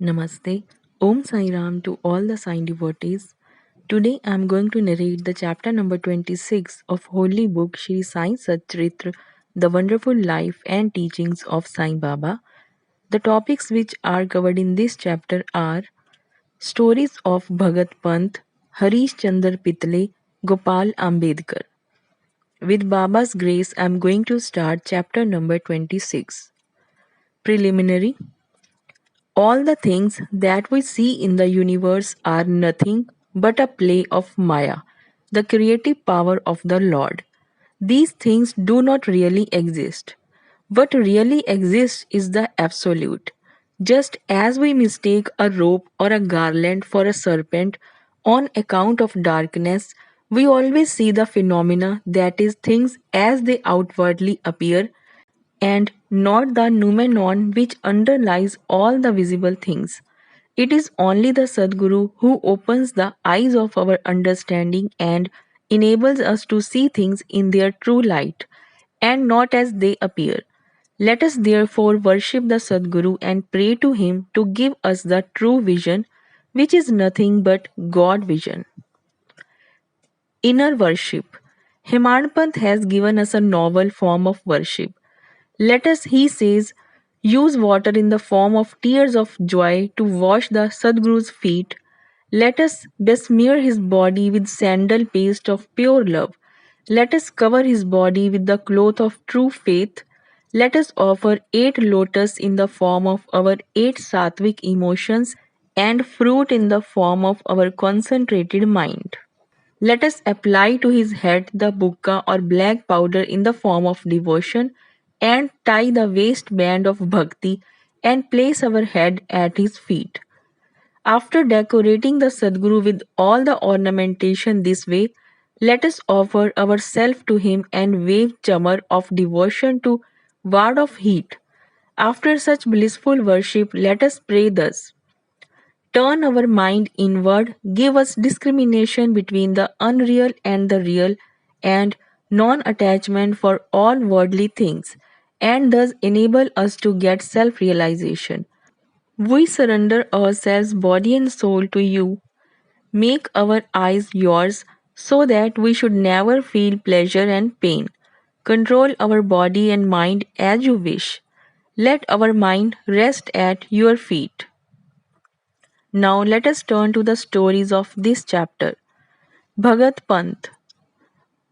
Namaste. Om Sai Ram to all the Sai devotees. Today I am going to narrate the chapter number 26 of Holy Book Shri Sai Satcharitra, The Wonderful Life and Teachings of Sai Baba. The topics which are covered in this chapter are stories of Bhagat Pant, Harish Chandra Pitle, Gopal Ambedkar. With Baba's grace, I am going to start chapter number 26. Preliminary. All the things that we see in the universe are nothing but a play of Maya, the creative power of the Lord. These things do not really exist. What really exists is the Absolute. Just as we mistake a rope or a garland for a serpent on account of darkness, we always see the phenomena, that is, things as they outwardly appear, and not the noumenon which underlies all the visible things. It is only the Sadguru who opens the eyes of our understanding and enables us to see things in their true light and not as they appear. Let us therefore worship the Sadguru and pray to him to give us the true vision, which is nothing but God vision. Inner worship. Hemadpant has given us a novel form of worship. Let us, he says, use water in the form of tears of joy to wash the Sadguru's feet. Let us besmear his body with sandal paste of pure love. Let us cover his body with the cloth of true faith. Let us offer 8 lotus in the form of our 8 sattvic emotions and fruit in the form of our concentrated mind. Let us apply to his head the bukka or black powder in the form of devotion and tie the waistband of bhakti and place our head at his feet. After decorating the Sadguru with all the ornamentation this way, let us offer ourselves to him and wave chamar of devotion to ward off heat. After such blissful worship, let us pray thus. Turn our mind inward, give us discrimination between the unreal and the real, and non attachment for all worldly things, and thus enable us to get self realization. We surrender ourselves, body and soul, to you. Make our eyes yours so that we should never feel pleasure and pain. Control our body and mind as you wish. Let our mind rest at your feet. Now let us turn to the stories of this chapter. Bhagat Pant.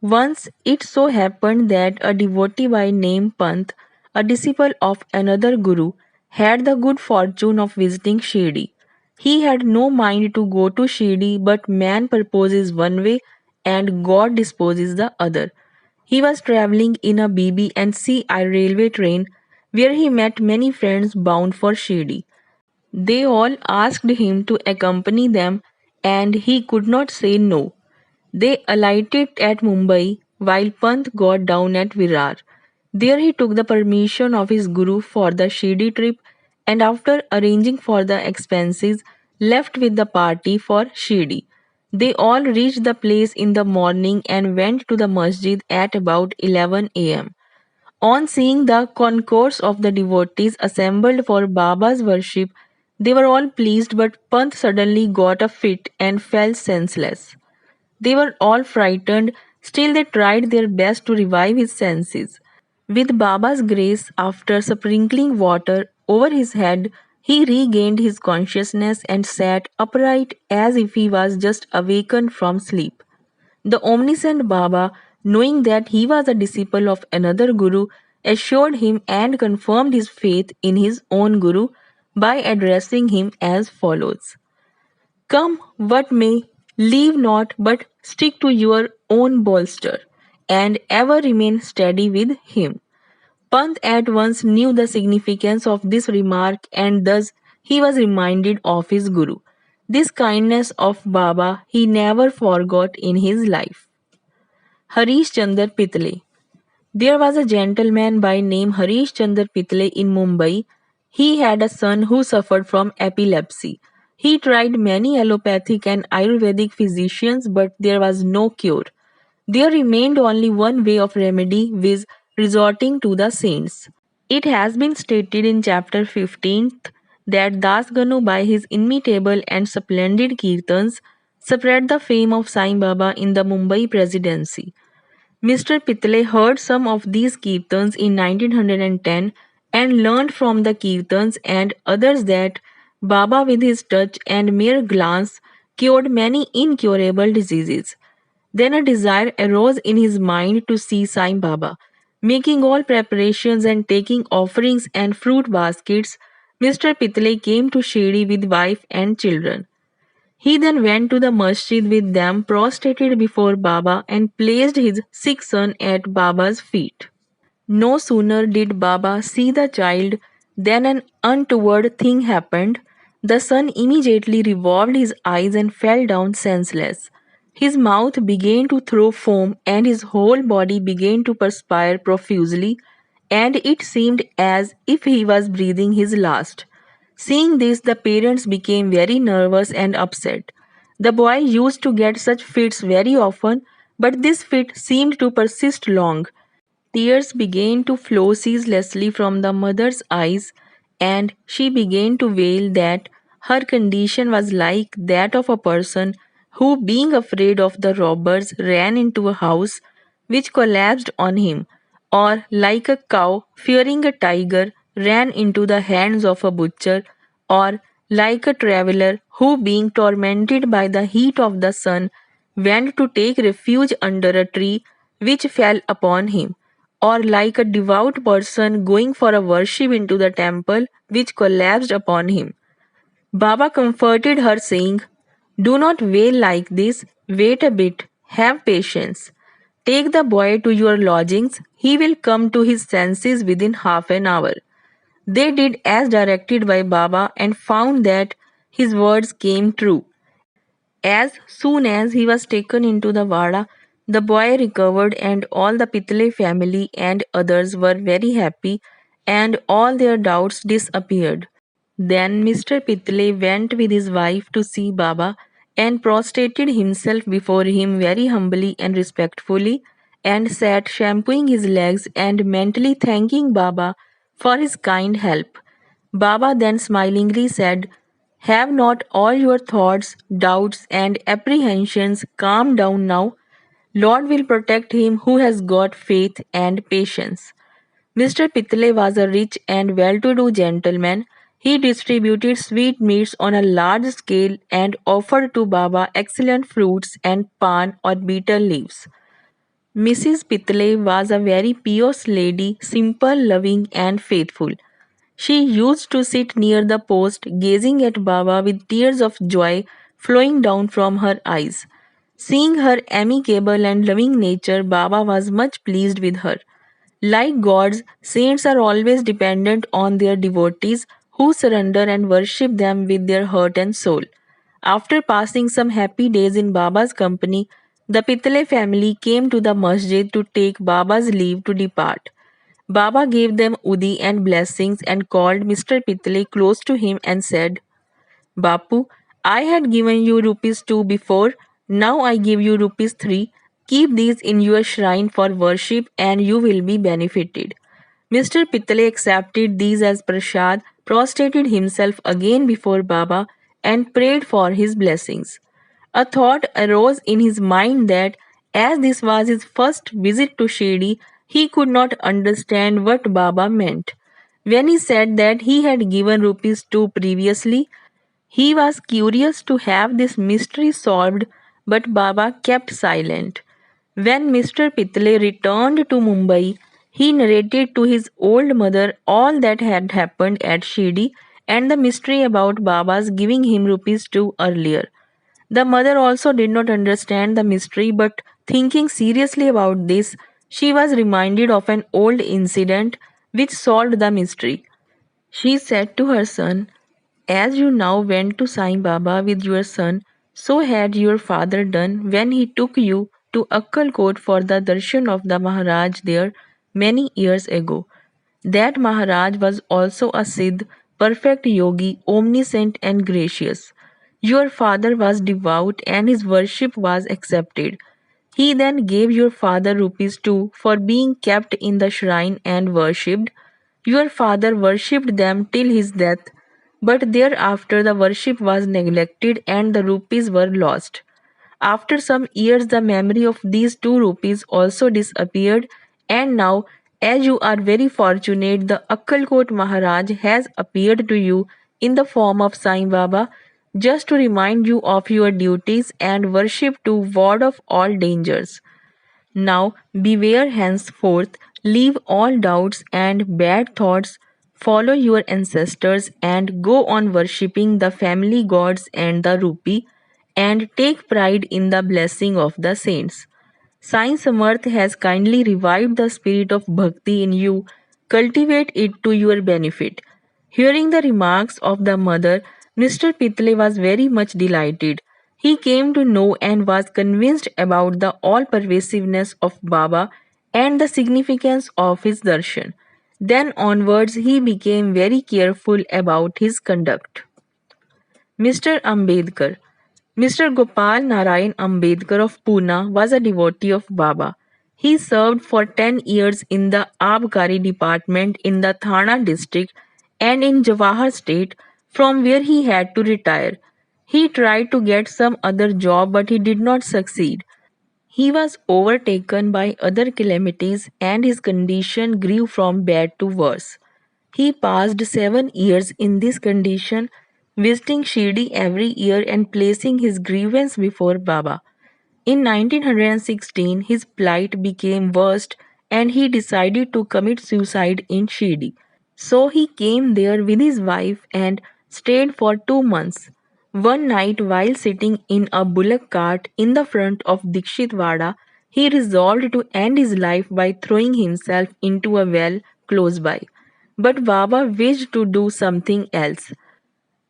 Once it so happened that a devotee by name Pant, a disciple of another guru, had the good fortune of visiting Shirdi. He had no mind to go to Shirdi, but man proposes one way and God disposes the other. He was travelling in a BB and CI railway train where he met many friends bound for Shirdi. They all asked him to accompany them, and he could not say no. They alighted at Mumbai while Pant got down at Virar. There he took the permission of his guru for the Shirdi trip, and after arranging for the expenses, left with the party for Shirdi. They all reached the place in the morning and went to the masjid at about 11 a.m. On seeing the concourse of the devotees assembled for Baba's worship, they were all pleased, but Pant suddenly got a fit and fell senseless. They were all frightened, still they tried their best to revive his senses. With Baba's grace, after sprinkling water over his head, he regained his consciousness and sat upright as if he was just awakened from sleep. The omniscient Baba, knowing that he was a disciple of another Guru, assured him and confirmed his faith in his own Guru by addressing him as follows. Come what may, leave not but stick to your own bolster, and ever remain steady with him. Pant at once knew the significance of this remark, and thus he was reminded of his Guru. This kindness of Baba he never forgot in his life. Harish Chandra Pitle. There was a gentleman by name Harish Chandra Pitle in Mumbai. He had a son who suffered from epilepsy. He tried many allopathic and Ayurvedic physicians, but there was no cure. There remained only one way of remedy, viz., resorting to the saints. It has been stated in chapter 15th that Das Ganu, by his inimitable and splendid kirtans, spread the fame of Sai Baba in the Mumbai presidency. Mr. Pitle heard some of these kirtans in 1910 and learned from the kirtans and others that Baba, with his touch and mere glance, cured many incurable diseases. Then a desire arose in his mind to see Sai Baba. Making all preparations and taking offerings and fruit baskets, Mr. Pitle came to Shirdi with wife and children. He then went to the masjid with them, prostrated before Baba, and placed his sick son at Baba's feet. No sooner did Baba see the child than an untoward thing happened. The son immediately revolved his eyes and fell down senseless. His mouth began to throw foam and his whole body began to perspire profusely, and it seemed as if he was breathing his last. Seeing this, the parents became very nervous and upset. The boy used to get such fits very often, but this fit seemed to persist long. Tears began to flow ceaselessly from the mother's eyes, and she began to wail that her condition was like that of a person who, being afraid of the robbers, ran into a house which collapsed on him, or like a cow fearing a tiger, ran into the hands of a butcher, or like a traveler who, being tormented by the heat of the sun, went to take refuge under a tree which fell upon him, or like a devout person going for a worship into the temple which collapsed upon him. Baba comforted her, saying, "Do not wail like this, wait a bit, have patience. Take the boy to your lodgings, he will come to his senses within half an hour." They did as directed by Baba and found that his words came true. As soon as he was taken into the Vada, the boy recovered, and all the Pitle family and others were very happy, and all their doubts disappeared. Then Mr. Pitle went with his wife to see Baba and prostrated himself before him very humbly and respectfully, and sat shampooing his legs and mentally thanking Baba for his kind help. Baba then smilingly said, "Have not all your thoughts, doubts, and apprehensions calmed down now? Lord will protect him who has got faith and patience." Mr. Pitle was a rich and well-to-do gentleman. He distributed sweetmeats on a large scale and offered to Baba excellent fruits and pan or betel leaves. Mrs. Pitle was a very pious lady, simple, loving, and faithful. She used to sit near the post, gazing at Baba with tears of joy flowing down from her eyes. Seeing her amicable and loving nature, Baba was much pleased with her. Like gods, saints are always dependent on their devotees who surrender and worship them with their heart and soul. After passing some happy days in Baba's company, the Pitale family came to the masjid to take Baba's leave to depart. Baba gave them udi and blessings and called Mr. Pitale close to him and said, "Bapu, I had given you rupees 2 before, now I give you rupees 3. Keep these in your shrine for worship and you will be benefited." Mr. Pitale accepted these as prasad, prostrated himself again before Baba, and prayed for his blessings. A thought arose in his mind that, as this was his first visit to Shirdi, he could not understand what Baba meant. When he said that he had given rupees 2 previously, he was curious to have this mystery solved, but Baba kept silent. When Mr. Pitale returned to Mumbai, he narrated to his old mother all that had happened at Shirdi and the mystery about Baba's giving him rupees 2 earlier. The mother also did not understand the mystery, but thinking seriously about this, she was reminded of an old incident which solved the mystery. She said to her son, "As you now went to Sai Baba with your son, so had your father done when he took you to Akkalkot for the darshan of the Maharaj there many years ago. That Maharaj was also a Siddh, perfect yogi, omniscient and gracious. Your father was devout and his worship was accepted. He then gave your father rupees 2 for being kept in the shrine and worshipped. Your father worshipped them till his death, But thereafter the worship was neglected and the rupees were lost. After some years, the memory of these 2 rupees also disappeared, and now, as you are very fortunate, the Akkalkot Maharaj has appeared to you in the form of Sai Baba just to remind you of your duties and worship to ward off all dangers. Now beware henceforth, leave all doubts and bad thoughts, follow your ancestors, and go on worshipping the family gods and the rupee, and take pride in the blessing of the saints. Sai Samarth has kindly revived the spirit of bhakti in you. Cultivate it to your benefit. Hearing the remarks of the mother, Mr. Pitle was very much delighted. He came to know and was convinced about the all pervasiveness of Baba and the significance of his darshan. Then onwards, he became very careful about his conduct. Mr. Ambedkar. Mr. Gopal Narayan Ambedkar of Pune was a devotee of Baba. He served for 10 years in the Abkari department in the Thana district and in Jawahar state, from where he had to retire. He tried to get some other job but he did not succeed. He was overtaken by other calamities and his condition grew from bad to worse. He passed 7 years in this condition, visiting Shirdi every year and placing his grievance before Baba. In 1916, his plight became worse and he decided to commit suicide in Shirdi. So he came there with his wife and stayed for 2 months. One night, while sitting in a bullock cart in the front of Dikshitwada, he resolved to end his life by throwing himself into a well close by. But Baba wished to do something else.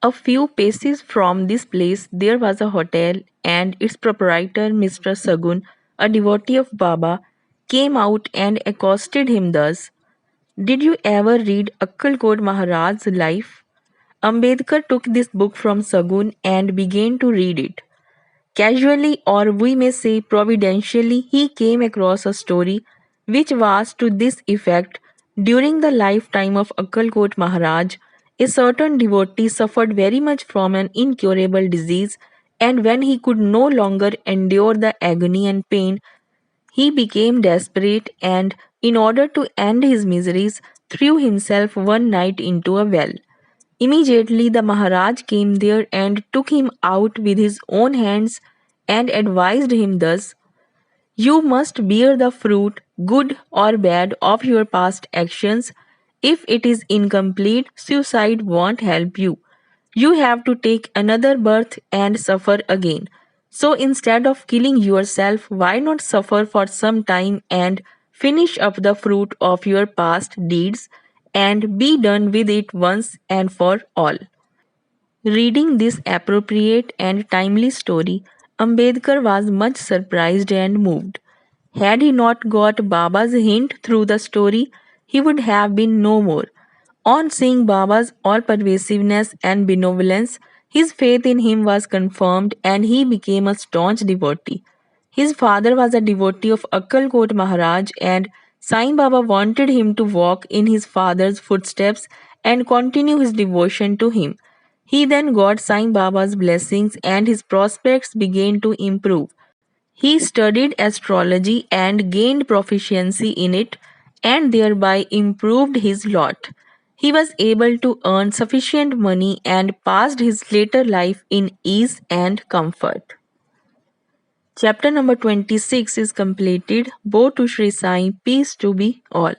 A few paces from this place there was a hotel, and its proprietor, Mr. Sagun, a devotee of Baba, came out and accosted him thus: "Did you ever read Akkalkot Maharaj's life?" Ambedkar took this book from Sagun and began to read it. Casually, or we may say providentially, he came across a story which was to this effect: during the lifetime of Akkalkot Maharaj, a certain devotee suffered very much from an incurable disease, and when he could no longer endure the agony and pain, he became desperate and, in order to end his miseries, threw himself one night into a well. Immediately the Maharaj came there and took him out with his own hands and advised him thus: "You must bear the fruit, good or bad, of your past actions. If it is incomplete, suicide won't help you. You have to take another birth and suffer again. So instead of killing yourself, why not suffer for some time and finish up the fruit of your past deeds and be done with it once and for all?" Reading this appropriate and timely story, Ambedkar was much surprised and moved. Had he not got Baba's hint through the story, he would have been no more. On seeing Baba's all pervasiveness and benevolence, his faith in him was confirmed and he became a staunch devotee. His father was a devotee of Akkalkot Maharaj, and Sai Baba wanted him to walk in his father's footsteps and continue his devotion to him. He then got Sai Baba's blessings and his prospects began to improve. He studied astrology and gained proficiency in it and thereby improved his lot. He was able to earn sufficient money and passed his later life in ease and comfort. Chapter number 26 is completed. Bo to Sri Sai, peace to be all.